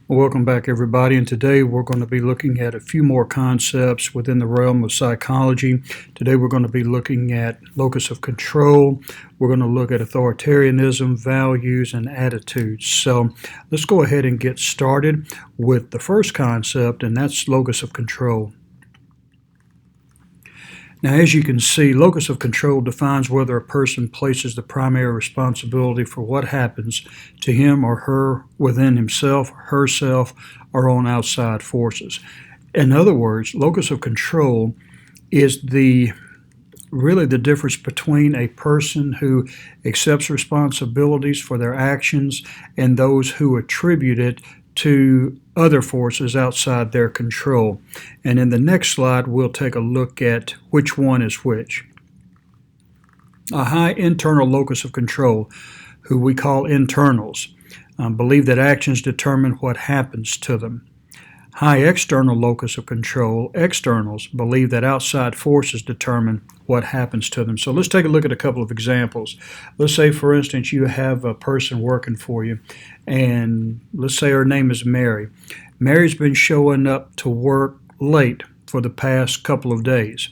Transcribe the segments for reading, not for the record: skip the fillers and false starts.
Welcome back, everybody, and today we're going to be looking at a few more concepts within the realm of psychology. Today we're going to be looking at locus of control. We're going to look at authoritarianism, values, and attitudes. So let's go ahead and get started with the first concept, and that's locus of control. Now, as you can see, locus of control defines whether a person places the primary responsibility for what happens to him or her within himself, herself, or on outside forces. In other words, locus of control is really the difference between a person who accepts responsibilities for their actions and those who attribute it to other forces outside their control. And in the next slide, we'll take a look at which one is which. A high internal locus of control, who we call internals, believe that actions determine what happens to them. High external locus of control, externals, believe that outside forces determine what happens to them. So let's take a look at a couple of examples. Let's say, for instance, you have a person working for you, and let's say her name is Mary. Mary's been showing up to work late for the past couple of days.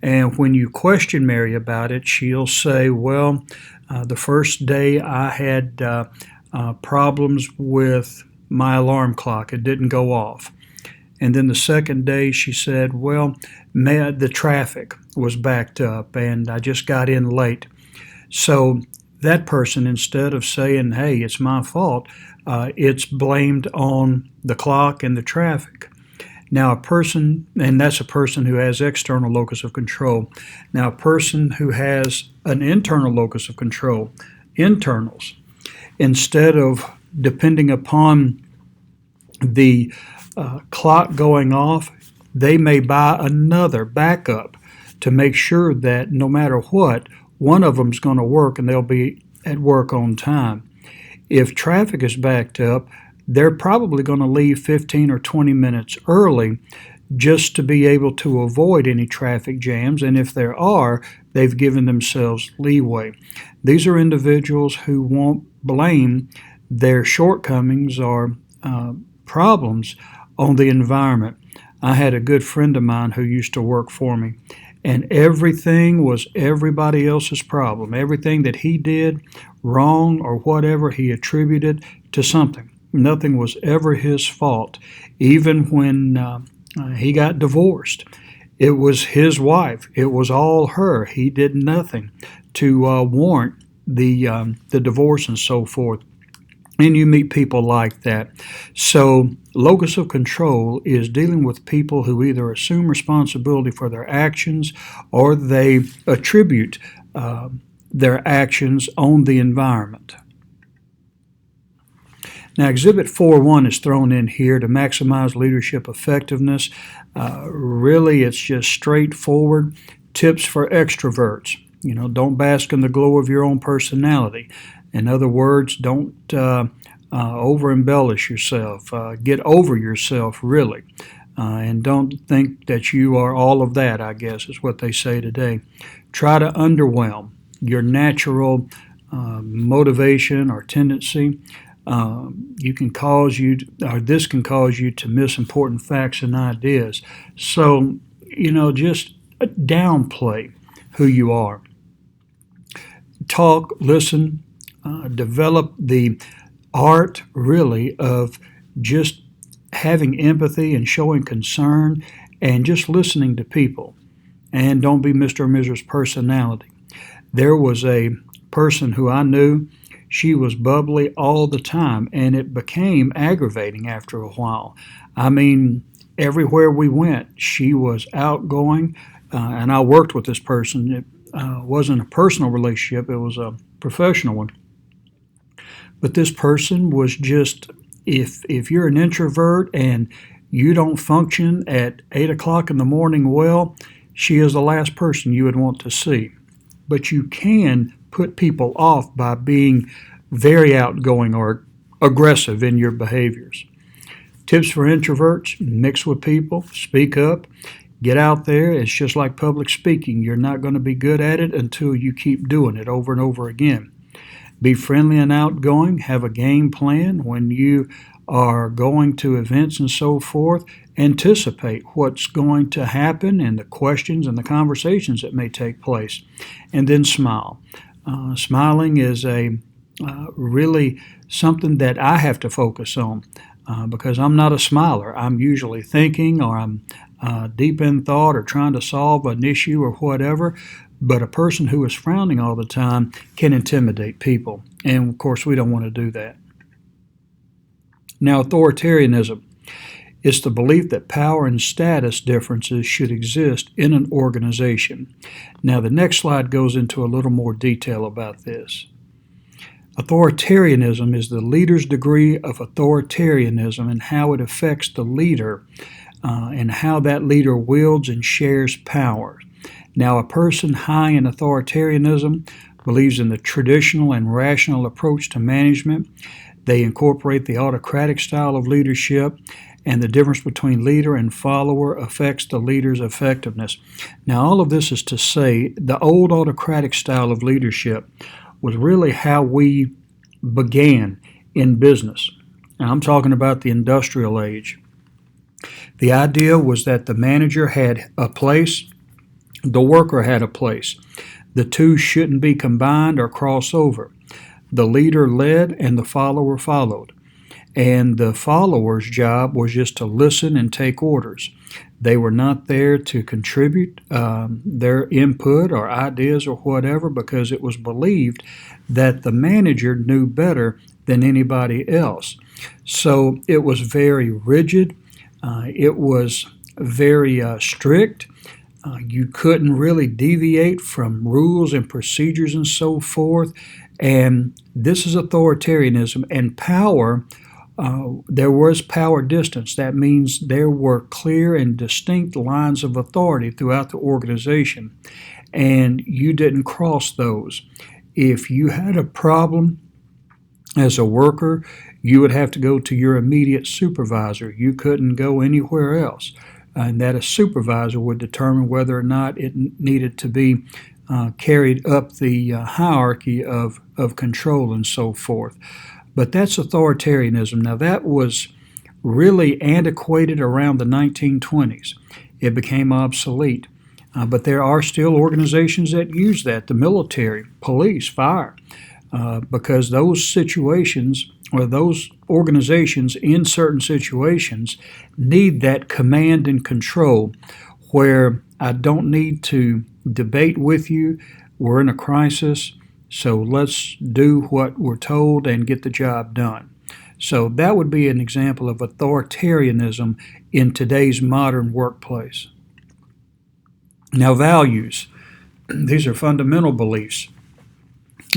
And when you question Mary about it, she'll say, well, the first day I had problems with my alarm clock. It didn't go off. And then the second day she said, well, the traffic was backed up and I just got in late. So that person, instead of saying, hey, it's my fault, it's blamed on the clock and the traffic. Now and that's a person who has external locus of control. Now a person who has an internal locus of control, internals, instead of depending upon the clock going off, they may buy another backup to make sure that no matter what, one of them's going to work and they'll be at work on time. If traffic is backed up, they're probably going to leave 15 or 20 minutes early just to be able to avoid any traffic jams, and if there are, they've given themselves leeway. These are individuals who won't blame their shortcomings or problems on the environment. I had a good friend of mine who used to work for me, and everything was everybody else's problem. Everything that he did wrong or whatever, he attributed to something. Nothing was ever his fault. Even when he got divorced, it was his wife. It was all her. He did nothing to warrant the divorce and so forth. And you meet people like that. So locus of control is dealing with people who either assume responsibility for their actions or they attribute their actions on the environment. Now, Exhibit 4.1 is thrown in here to maximize leadership effectiveness. Really, it's just straightforward tips for extroverts. Don't bask in the glow of your own personality. In other words, don't over-embellish yourself. Get over yourself, really. And don't think that you are all of that, I guess, is what they say today. Try to underwhelm your natural motivation or tendency. This can cause you to miss important facts and ideas. So, just downplay who you are. Talk, listen, develop the art, really, of just having empathy and showing concern and just listening to people. And don't be Mr. or Mrs. Personality. There was a person who I knew. She was bubbly all the time, and it became aggravating after a while. I mean, everywhere we went, she was outgoing, and I worked with this person. It wasn't a personal relationship, it was a professional one. But this person was just, if you're an introvert and you don't function at 8 o'clock in the morning well, she is the last person you would want to see. But you can put people off by being very outgoing or aggressive in your behaviors. Tips for introverts: mix with people, speak up, get out there. It's just like public speaking. You're not going to be good at it until you keep doing it over and over again. Be friendly and outgoing. Have a game plan. When you are going to events and so forth, anticipate what's going to happen and the questions and the conversations that may take place, and then smile. Smiling is a really something that I have to focus on because I'm not a smiler. I'm usually thinking, or I'm deep in thought, or trying to solve an issue or whatever. But a person who is frowning all the time can intimidate people. And of course, we don't want to do that. Now, authoritarianism is the belief that power and status differences should exist in an organization. Now, the next slide goes into a little more detail about this. Authoritarianism is the leader's degree of authoritarianism and how it affects the leader and how that leader wields and shares power. Now, a person high in authoritarianism believes in the traditional and rational approach to management. They incorporate the autocratic style of leadership, and the difference between leader and follower affects the leader's effectiveness. Now, all of this is to say the old autocratic style of leadership was really how we began in business. Now, I'm talking about the industrial age. The idea was that the manager had a place, the worker had a place. The two shouldn't be combined or cross over. The leader led and the follower followed. And the follower's job was just to listen and take orders. They were not there to contribute their input or ideas or whatever, because it was believed that the manager knew better than anybody else. So it was very rigid. It was very strict. You couldn't really deviate from rules and procedures and so forth. And this is authoritarianism. And power, there was power distance. That means there were clear and distinct lines of authority throughout the organization, and you didn't cross those. If you had a problem as a worker, you would have to go to your immediate supervisor. You couldn't go anywhere else. And that a supervisor would determine whether or not it needed to be carried up the hierarchy of control and so forth. But that's authoritarianism. Now, that was really antiquated around the 1920s. It became obsolete. But there are still organizations that use that, the military, police, fire, because those situations or those organizations in certain situations need that command and control where I don't need to debate with you. We're in a crisis, so let's do what we're told and get the job done. So that would be an example of authoritarianism in today's modern workplace. Now, values. These are fundamental beliefs.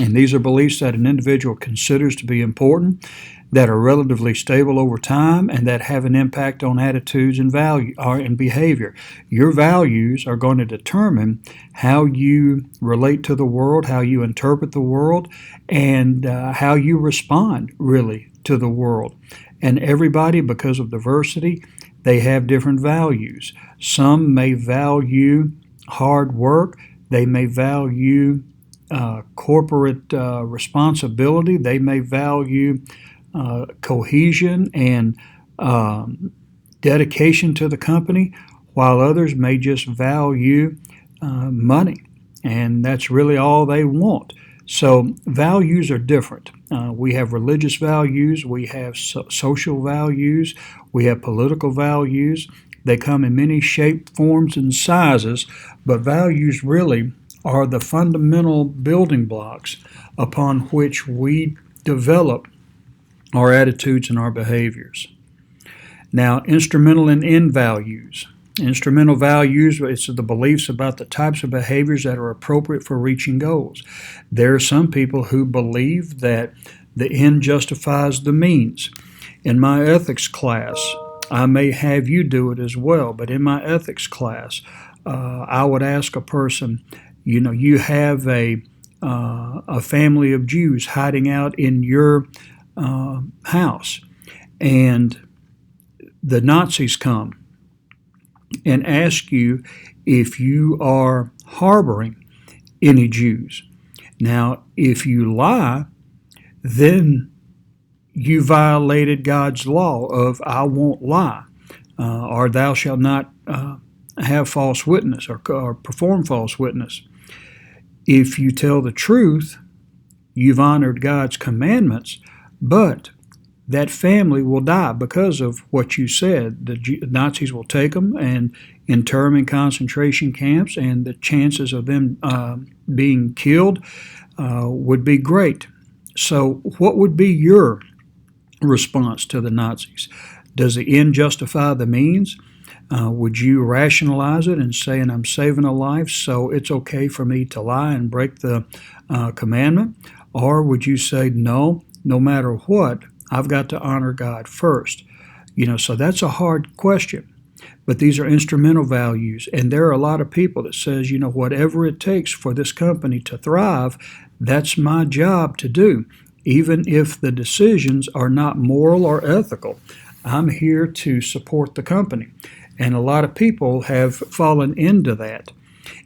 And these are beliefs that an individual considers to be important, that are relatively stable over time, and that have an impact on attitudes and value and behavior. Your values are going to determine how you relate to the world, how you interpret the world, and how you respond really to the world. And everybody, because of diversity, they have different values. Some may value hard work. They may value corporate responsibility. They may value cohesion and dedication to the company, while others may just value money, and that's really all they want. So values are different. We have religious values, we have social values, we have political values. They come in many shapes, forms, and sizes, but values really are the fundamental building blocks upon which we develop our attitudes and our behaviors. Now, instrumental and end values. Instrumental values, it's the beliefs about the types of behaviors that are appropriate for reaching goals. There are some people who believe that the end justifies the means. In my ethics class, I may have you do it as well, but in my ethics class, I would ask a person, you have a family of Jews hiding out in your house, and the Nazis come and ask you if you are harboring any Jews. Now, if you lie, then you violated God's law of I won't lie, or thou shalt not have false witness or perform false witness. If you tell the truth, you've honored God's commandments, but that family will die because of what you said. The Nazis will take them and intern them in concentration camps, and the chances of them being killed would be great. So what would be your response to the Nazis? Does the end justify the means? Would you rationalize it and saying I'm saving a life, so it's okay for me to lie and break the commandment? Or would you say, no matter what, I've got to honor God first? So that's a hard question. But these are instrumental values, and there are a lot of people that says, whatever it takes for this company to thrive, that's my job to do. Even if the decisions are not moral or ethical, I'm here to support the company. And a lot of people have fallen into that.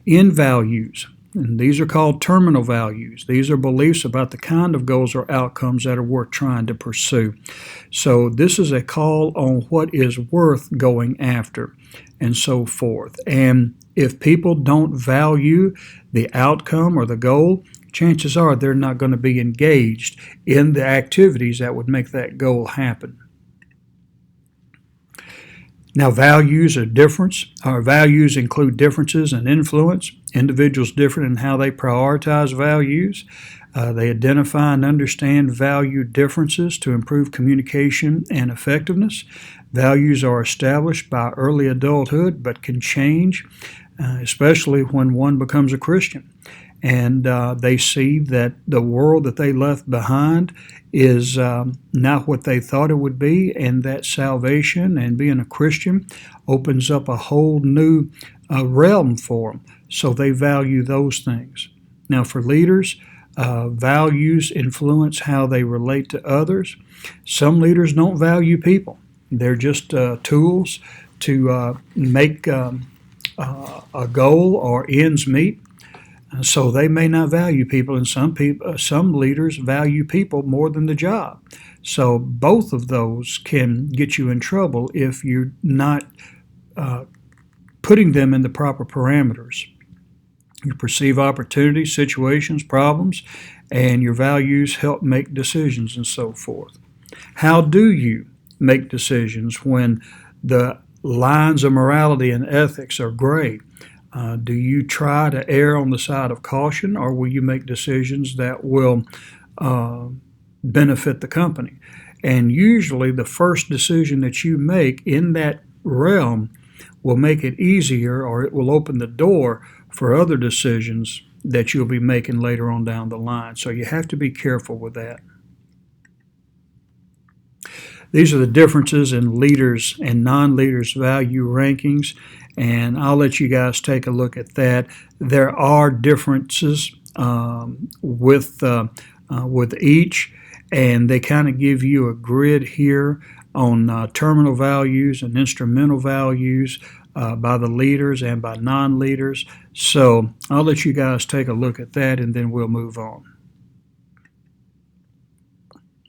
End values, and these are called terminal values. These are beliefs about the kind of goals or outcomes that are worth trying to pursue. So this is a call on what is worth going after and so forth. And if people don't value the outcome or the goal, chances are they're not going to be engaged in the activities that would make that goal happen. Now, values are different. Our values include differences in influence. Individuals differ in how they prioritize values. They identify and understand value differences to improve communication and effectiveness. Values are established by early adulthood but can change, especially when one becomes a Christian. And they see that the world that they left behind is not what they thought it would be, and that salvation and being a Christian opens up a whole new realm for them. So they value those things. Now, for leaders, values influence how they relate to others. Some leaders don't value people. They're just tools to make a goal or ends meet. So they may not value people, and some leaders value people more than the job. So both of those can get you in trouble if you're not putting them in the proper parameters. You perceive opportunities, situations, problems, and your values help make decisions and so forth. How do you make decisions when the lines of morality and ethics are gray? Do you try to err on the side of caution, or will you make decisions that will benefit the company? And usually the first decision that you make in that realm will make it easier, or it will open the door for other decisions that you'll be making later on down the line. So you have to be careful with that. These are the differences in leaders and non-leaders value rankings, and I'll let you guys take a look at that. There are differences with each, and they kind of give you a grid here on terminal values and instrumental values by the leaders and by non-leaders. So I'll let you guys take a look at that, and then we'll move on.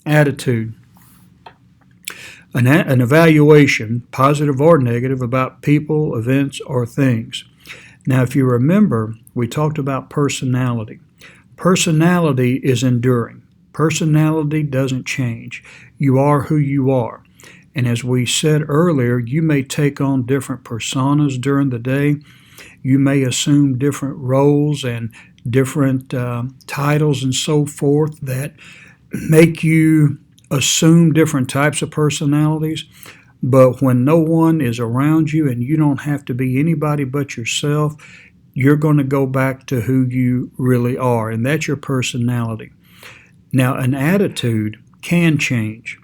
Attitude. An evaluation, positive or negative, about people, events, or things. Now, if you remember, we talked about personality. Personality is enduring. Personality doesn't change. You are who you are. And as we said earlier, you may take on different personas during the day. You may assume different roles and different titles and so forth that make you assume different types of personalities. But when no one is around you and you don't have to be anybody but yourself, you're going to go back to who you really are, and that's your personality. Now, an attitude can change.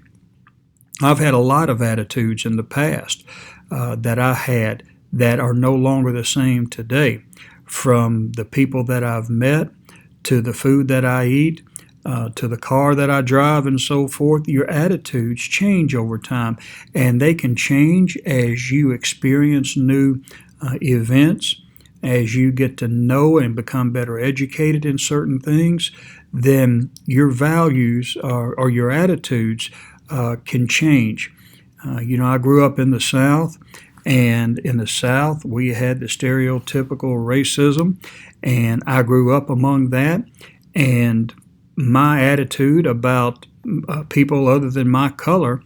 I've had a lot of attitudes in the past that I had that are no longer the same today, from the people that I've met to the food that I eat, to the car that I drive and so forth. Your attitudes change over time, and they can change as you experience new events, as you get to know and become better educated in certain things. then your values or your attitudes can change. I grew up in the South, and in the South, we had the stereotypical racism, and I grew up among that. And my attitude about people other than my color,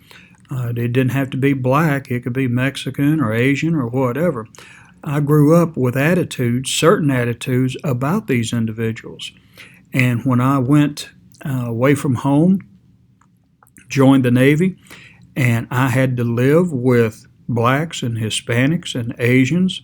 it didn't have to be black, it could be Mexican or Asian or whatever. I grew up with attitudes, certain attitudes about these individuals. And when I went away from home, joined the Navy, and I had to live with blacks and Hispanics and Asians,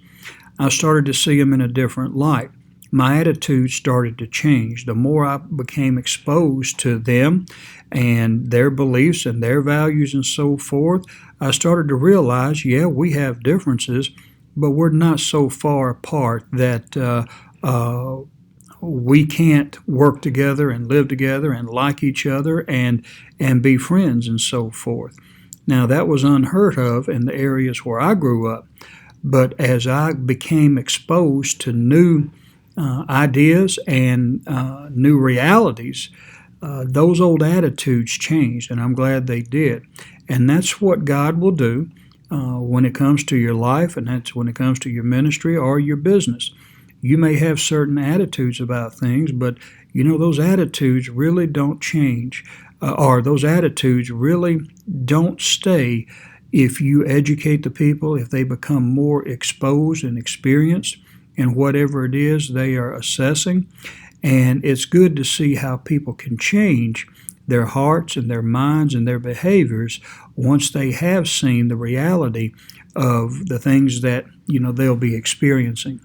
I started to see them in a different light. My attitude started to change. The more I became exposed to them and their beliefs and their values and so forth, I started to realize, yeah, we have differences, but we're not so far apart that we can't work together and live together and like each other and be friends and so forth. Now, that was unheard of in the areas where I grew up, but as I became exposed to new ideas and new realities, those old attitudes changed, and I'm glad they did. And that's what God will do when it comes to your life, and that's when it comes to your ministry or your business. You may have certain attitudes about things, but those attitudes really don't change, or those attitudes really don't stay if you educate the people, if they become more exposed and experienced in whatever it is they are assessing. And it's good to see how people can change their hearts and their minds and their behaviors once they have seen the reality of the things that they'll be experiencing.